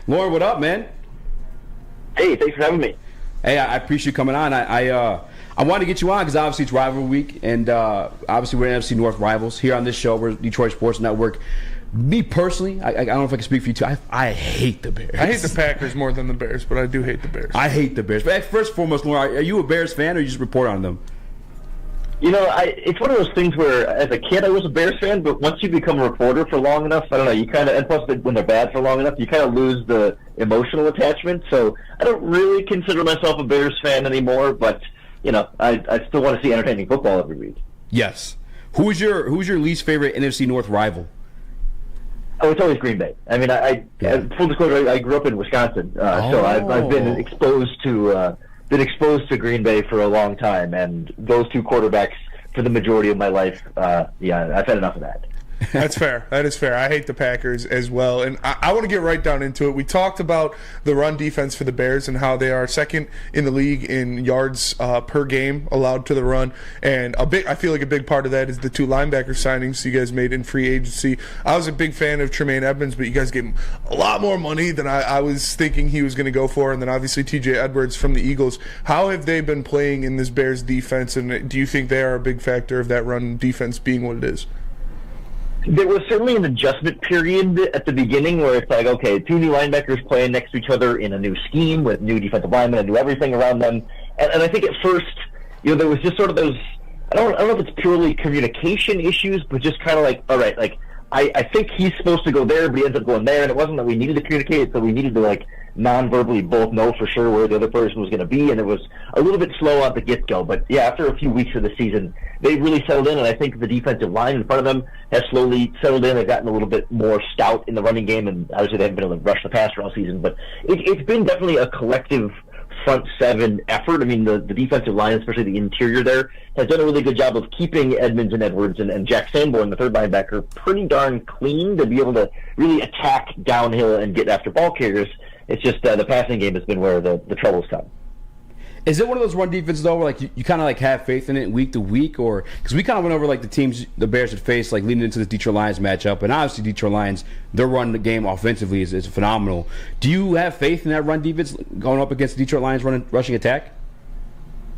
Lauren, what up, man? Hey, thanks for having me. Hey, I appreciate you coming on. I wanted to get you on because obviously it's rivalry week, and obviously we're NFC North rivals here on this show. We're Detroit Sports Network. Me personally, I don't know if I can speak for you too. I hate the Bears. I hate the Packers more than the Bears, but I do hate the Bears. I hate the Bears. But first and foremost, Lauren, are you a Bears fan or you just report on them? You know, it's one of those things where, as a kid, I was a Bears fan, but once you become a reporter for long enough, I don't know, you kind of, and plus when they're bad for long enough, you kind of lose the emotional attachment. So I don't really consider myself a Bears fan anymore, but, you know, I still want to see entertaining football every week. Yes. Who's your least favorite NFC North rival? Oh, it's always Green Bay. I mean, full disclosure, I grew up in Wisconsin, so I've been exposed to Green Bay for a long time, and those two quarterbacks for the majority of my life, I've had enough of that. That's fair. That is fair. I hate the Packers as well. And I want to get right down into it. We talked about the run defense for the Bears and how they are second in the league in yards per game allowed to the run. And I feel like a big part of that is the two linebacker signings you guys made in free agency. I was a big fan of Tremaine Edmonds, but you guys gave him a lot more money than I was thinking he was going to go for. And then obviously TJ Edwards from the Eagles. How have they been playing in this Bears defense? And do you think they are a big factor of that run defense being what it is? There was certainly an adjustment period at the beginning where it's like, okay, two new linebackers playing next to each other in a new scheme with new defensive linemen and new everything around them. And I think at first, you know, there was just sort of those, I don't know if it's purely communication issues, but just kind of like, all right, like, I think he's supposed to go there, but he ends up going there, and it wasn't that we needed to communicate, so we needed to, like, non-verbally both know for sure where the other person was going to be, and it was a little bit slow at the get-go. But, yeah, after a few weeks of the season, they really settled in, and I think the defensive line in front of them has slowly settled in. They've gotten a little bit more stout in the running game, and obviously they haven't been able to rush the passer all season. But it's been definitely a collective front seven effort. I mean, the defensive line, especially the interior there, has done a really good job of keeping Edmonds and Edwards and Jack Sanborn, the third linebacker, pretty darn clean to be able to really attack downhill and get after ball carriers. It's just the passing game has been where the troubles come. Is it one of those run defenses though, where like you kind of like have faith in it week to week, or because we kind of went over like the teams the Bears had faced like leading into the Detroit Lions matchup, and obviously Detroit Lions, their run the game offensively is phenomenal. Do you have faith in that run defense going up against the Detroit Lions rushing attack?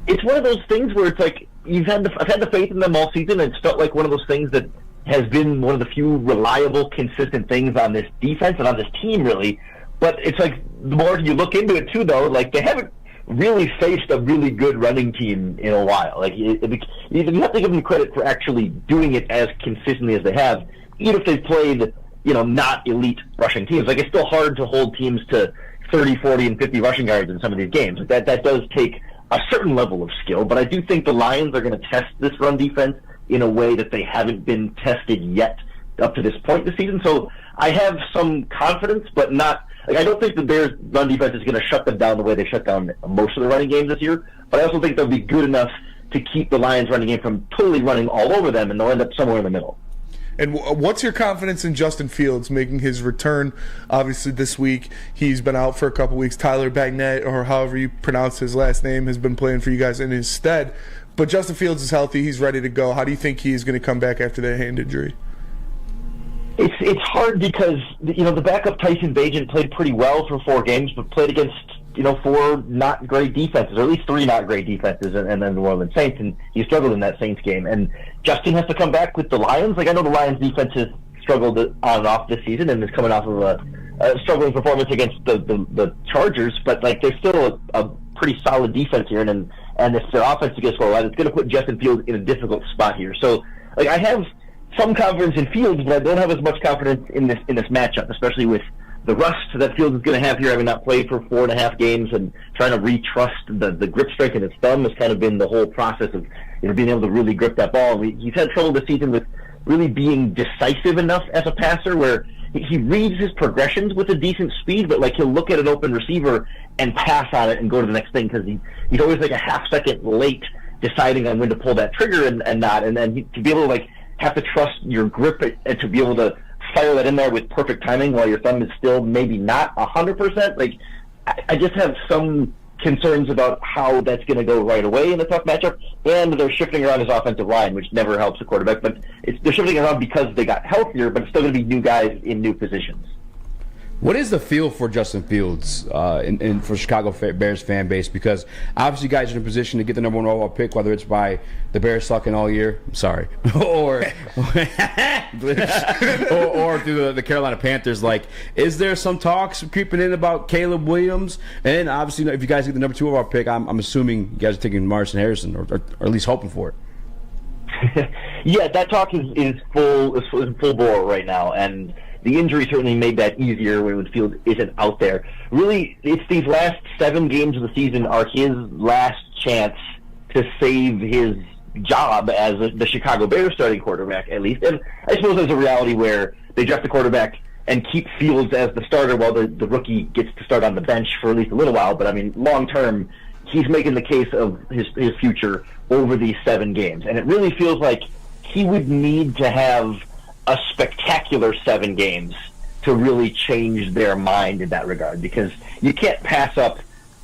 It's one of those things where it's like I've had the faith in them all season, and it's felt like one of those things that has been one of the few reliable, consistent things on this defense and on this team, really. But it's like the more you look into it too, though, like they haven't really faced a really good running team in a while. Like you have to give them credit for actually doing it as consistently as they have, even if they've played, you know, not elite rushing teams. Like it's still hard to hold teams to 30, 40, and 50 rushing yards in some of these games. Like that does take a certain level of skill. But I do think the Lions are going to test this run defense in a way that they haven't been tested yet up to this point this season. So I have some confidence, but not. Like, I don't think the Bears' run defense is going to shut them down the way they shut down most of the running games this year, but I also think they'll be good enough to keep the Lions' running game from totally running all over them, and they'll end up somewhere in the middle. And what's your confidence in Justin Fields making his return, obviously, this week? He's been out for a couple weeks. Tyler Bagnett, or however you pronounce his last name, has been playing for you guys in his stead. But Justin Fields is healthy. He's ready to go. How do you think he is going to come back after that hand injury? It's hard because, you know, the backup Tyson Bagent played pretty well for 4 games, but played against, you know, 4 not great defenses, or at least 3 not great defenses, and then the New Orleans Saints, and he struggled in that Saints game. And Justin has to come back with the Lions. Like, I know the Lions defense has struggled on and off this season and is coming off of a struggling performance against the Chargers, but, like, there's still a pretty solid defense here, and if their offense gets well, it's going to put Justin Fields in a difficult spot here. So, like, I have some confidence in Fields, but I don't have as much confidence in this matchup, especially with the rust that Fields is going to have here, having not played for 4.5 games and trying to retrust the grip strength in his thumb has kind of been the whole process of, you know, being able to really grip that ball. He's had trouble this season with really being decisive enough as a passer, where he reads his progressions with a decent speed, but like he'll look at an open receiver and pass on it and go to the next thing because he's always like a half second late deciding on when to pull that trigger and not, and then to be able to like have to trust your grip and to be able to fire that in there with perfect timing while your thumb is still maybe not 100%. Like, I just have some concerns about how that's going to go right away in a tough matchup, and they're shifting around his offensive line, which never helps the quarterback. But they're shifting around because they got healthier, but it's still going to be new guys in new positions. What is the feel for Justin Fields and for Chicago Bears fan base? Because obviously you guys are in a position to get the number 1 overall pick, whether it's by the Bears sucking all year, sorry, or through the Carolina Panthers. Like, is there some talks creeping in about Caleb Williams? And obviously, if you guys get the number 2 overall pick, I'm assuming you guys are taking Marcin Harrison, or at least hoping for it. Yeah, that talk is full bore right now, and the injury certainly made that easier when Fields isn't out there. Really, it's these last 7 games of the season are his last chance to save his job as the Chicago Bears starting quarterback, at least. And I suppose there's a reality where they draft the quarterback and keep Fields as the starter while the rookie gets to start on the bench for at least a little while. But, I mean, long term, he's making the case of his future over these 7 games. And it really feels like he would need to have a spectacular 7 games to really change their mind in that regard, because you can't pass up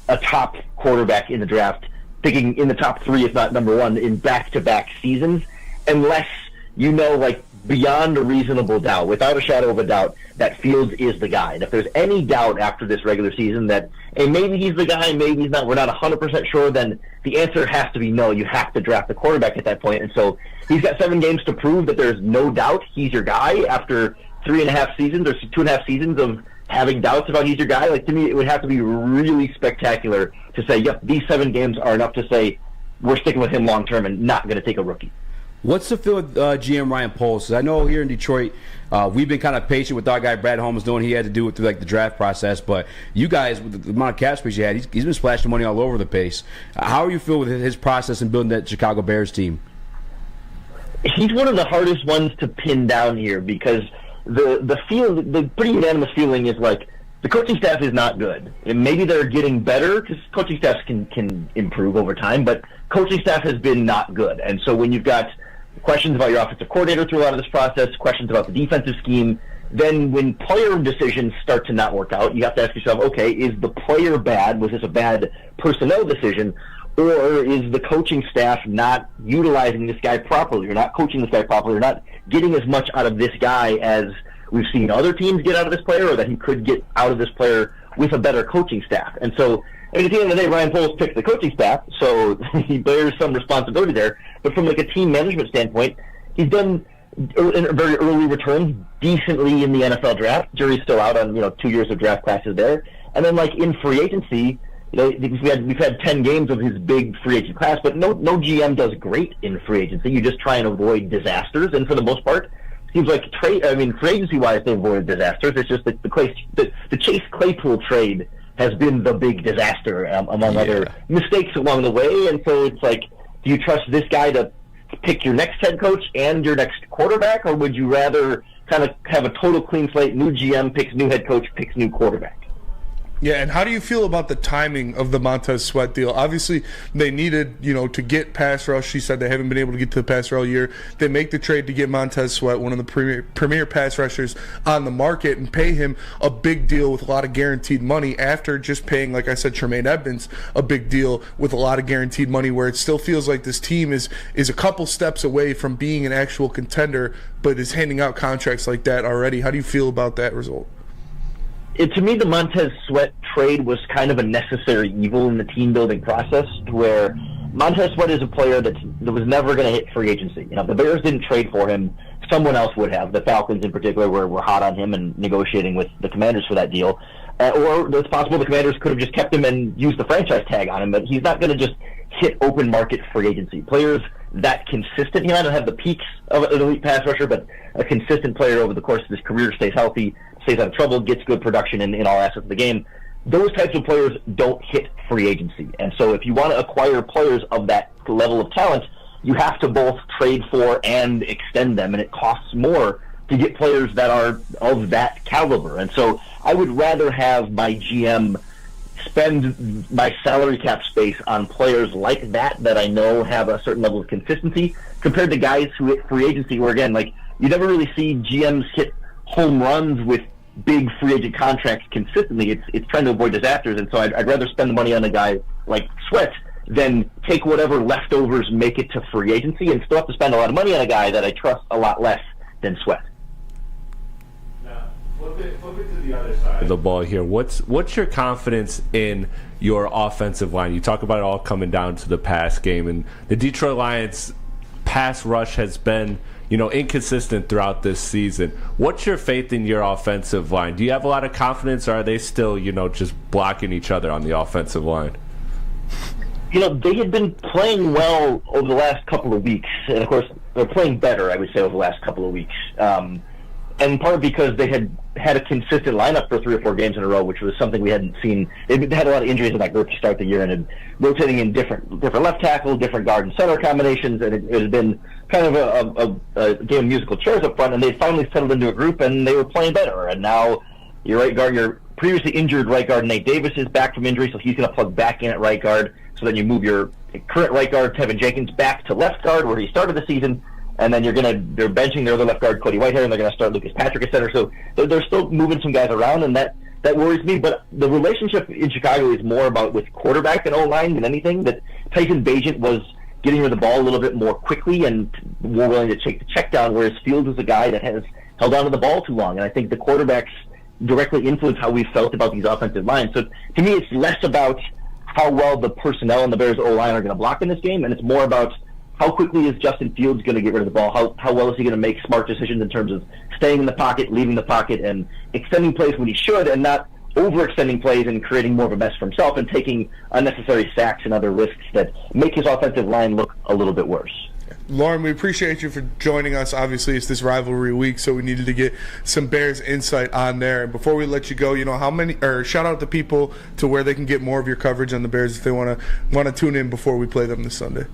a top quarterback in the draft, picking in the top 3, if not number 1, in back-to-back seasons, unless you know, like, beyond a reasonable doubt, without a shadow of a doubt, that Fields is the guy. And if there's any doubt after this regular season that, hey, maybe he's the guy, maybe he's not, we're not 100% sure, then the answer has to be no. You have to draft the quarterback at that point. And so he's got 7 games to prove that there's no doubt he's your guy after 3.5 seasons or 2.5 seasons of having doubts about he's your guy. Like, to me, it would have to be really spectacular to say, yep, these 7 games are enough to say we're sticking with him long term and not going to take a rookie. What's the feel with GM Ryan Poles? I know here in Detroit, we've been kind of patient with our guy Brad Holmes, knowing he had to do it through like the draft process. But you guys, with the amount of cap space you had, he's been splashing money all over the place. How do you feel with his process in building that Chicago Bears team? He's one of the hardest ones to pin down here, because the pretty unanimous feeling is like the coaching staff is not good. And maybe they're getting better, because coaching staffs can improve over time, but coaching staff has been not good. And so when you've got questions about your offensive coordinator through a lot of this process, questions about the defensive scheme, then when player decisions start to not work out, you have to ask yourself, okay, is the player bad? Was this a bad personnel decision? Or is the coaching staff not utilizing this guy properly, or not coaching this guy properly, or not getting as much out of this guy as we've seen other teams get out of this player, or that he could get out of this player with a better coaching staff? And so, I mean, at the end of the day, Ryan Poles picked the coaching staff, so he bears some responsibility there. But from like a team management standpoint, he's done in very early returns decently in the NFL draft. Jury's still out on 2 years of draft classes there, and then like in free agency, we've had 10 games of his big free agent class, but no GM does great in free agency. You just try and avoid disasters, and for the most part, seems like free agency wise, they avoided disasters. It's just that the Chase Claypool trade has been the big disaster among other mistakes along the way. And so it's like, do you trust this guy to pick your next head coach and your next quarterback, or would you rather kind of have a total clean slate, new GM picks new head coach, picks new quarterback? Yeah, and how do you feel about the timing of the Montez Sweat deal? Obviously, they needed, to get pass rush. She said they haven't been able to get to the pass rush all year. They make the trade to get Montez Sweat, one of the premier pass rushers on the market, and pay him a big deal with a lot of guaranteed money after just paying, like I said, Tremaine Edmonds a big deal with a lot of guaranteed money, where it still feels like this team is a couple steps away from being an actual contender, but is handing out contracts like that already. How do you feel about that result? To me, the Montez Sweat trade was kind of a necessary evil in the team-building process, where Montez Sweat is a player that was never going to hit free agency. The Bears didn't trade for him. Someone else would have. The Falcons, in particular, were hot on him and negotiating with the Commanders for that deal. Or it's possible the Commanders could have just kept him and used the franchise tag on him, but he's not going to just hit open market free agency. Players that consistent, he might not have the peaks of an elite pass rusher, but a consistent player over the course of his career, stays healthy, stays out of trouble, gets good production in all aspects of the game. Those types of players don't hit free agency. And so if you want to acquire players of that level of talent, you have to both trade for and extend them, and it costs more to get players that are of that caliber. And so I would rather have my GM spend my salary cap space on players like that I know have a certain level of consistency, compared to guys who hit free agency, where, again, like, you never really see GMs hit home runs with big free agent contracts consistently. It's trying to avoid disasters, and so I'd rather spend the money on a guy like Sweat than take whatever leftovers make it to free agency and still have to spend a lot of money on a guy that I trust a lot less than Sweat. Now, flip it to the other side of the ball here. What's your confidence in your offensive line? You talk about it all coming down to the pass game, and the Detroit Lions pass rush has been, inconsistent throughout this season. What's your faith in your offensive line? Do you have a lot of confidence, or are they still, just blocking each other on the offensive line? They had been playing well over the last couple of weeks, and of course, they're playing better, I would say, over the last couple of weeks. And part because they had a consistent lineup for 3 or 4 games in a row, which was something we hadn't seen. They had a lot of injuries in that group to start the year, and had rotating in different left tackle, different guard and center combinations, and it had been kind of a game of musical chairs up front, and they finally settled into a group, and they were playing better. And now your right guard, your previously injured right guard, Nate Davis, is back from injury, so he's going to plug back in at right guard. So then you move your current right guard, Tevin Jenkins, back to left guard, where he started the season. And then they're benching their other left guard, Cody Whitehair, and they're going to start Lucas Patrick at center. So they're still moving some guys around, and that worries me. But the relationship in Chicago is more about with quarterback and O-line than anything. That Tyson Bagent was getting rid of the ball a little bit more quickly and more willing to take the check down, whereas Fields is a guy that has held on to the ball too long. And I think the quarterbacks directly influence how we felt about these offensive lines. So to me, it's less about how well the personnel and the Bears O-line are going to block in this game, and it's more about how quickly is Justin Fields going to get rid of the ball? How well is he going to make smart decisions in terms of staying in the pocket, leaving the pocket, and extending plays when he should, and not overextending plays and creating more of a mess for himself and taking unnecessary sacks and other risks that make his offensive line look a little bit worse. Lauren, we appreciate you for joining us. Obviously, it's this rivalry week, so we needed to get some Bears insight on there. And before we let you go, shout out to people to where they can get more of your coverage on the Bears if they want to tune in before we play them this Sunday.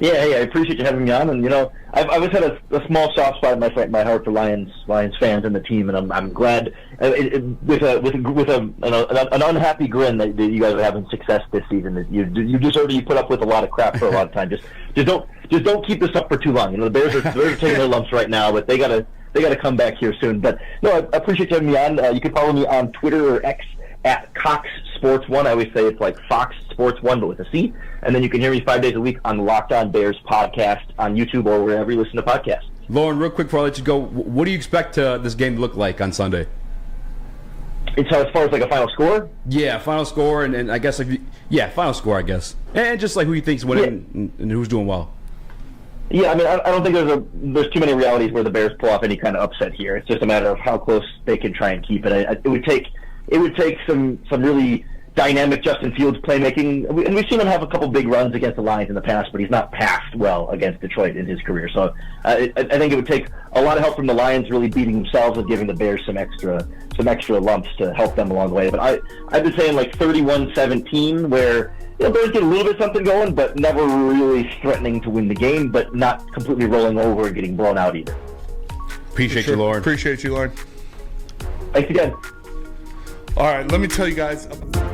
Yeah, I appreciate you having me on, and I've always had a small soft spot in my heart for Lions fans and the team, and I'm glad with an unhappy grin that you guys are having success this season. That you deserve to put up with a lot of crap for a lot of time. Just don't keep this up for too long. The Bears are taking their lumps right now, but they gotta come back here soon. But no, I appreciate you having me on. You can follow me on Twitter or X at Cox Sports One. I always say it's like Fox Sports One, but with a C. And then you can hear me 5 days a week on the Locked On Bears podcast on YouTube or wherever you listen to podcasts. Lauren, real quick before I let you go, what do you expect this game to look like on Sunday? It's as far as like a final score? Yeah, final score, and I guess final score, I guess, and just like who you think's winning and who's doing well. Yeah, I mean, I don't think there's too many realities where the Bears pull off any kind of upset here. It's just a matter of how close they can try and keep it. It would take some really dynamic Justin Fields playmaking, and we've seen him have a couple big runs against the Lions in the past, but he's not passed well against Detroit in his career. So I think it would take a lot of help from the Lions really beating themselves and giving the Bears some extra lumps to help them along the way. But I've been saying like 31-17, where Bears get a little bit something going, but never really threatening to win the game, but not completely rolling over and getting blown out either. Appreciate you, Lauren. Appreciate you, Lauren. Thanks again. All right, let me tell you guys about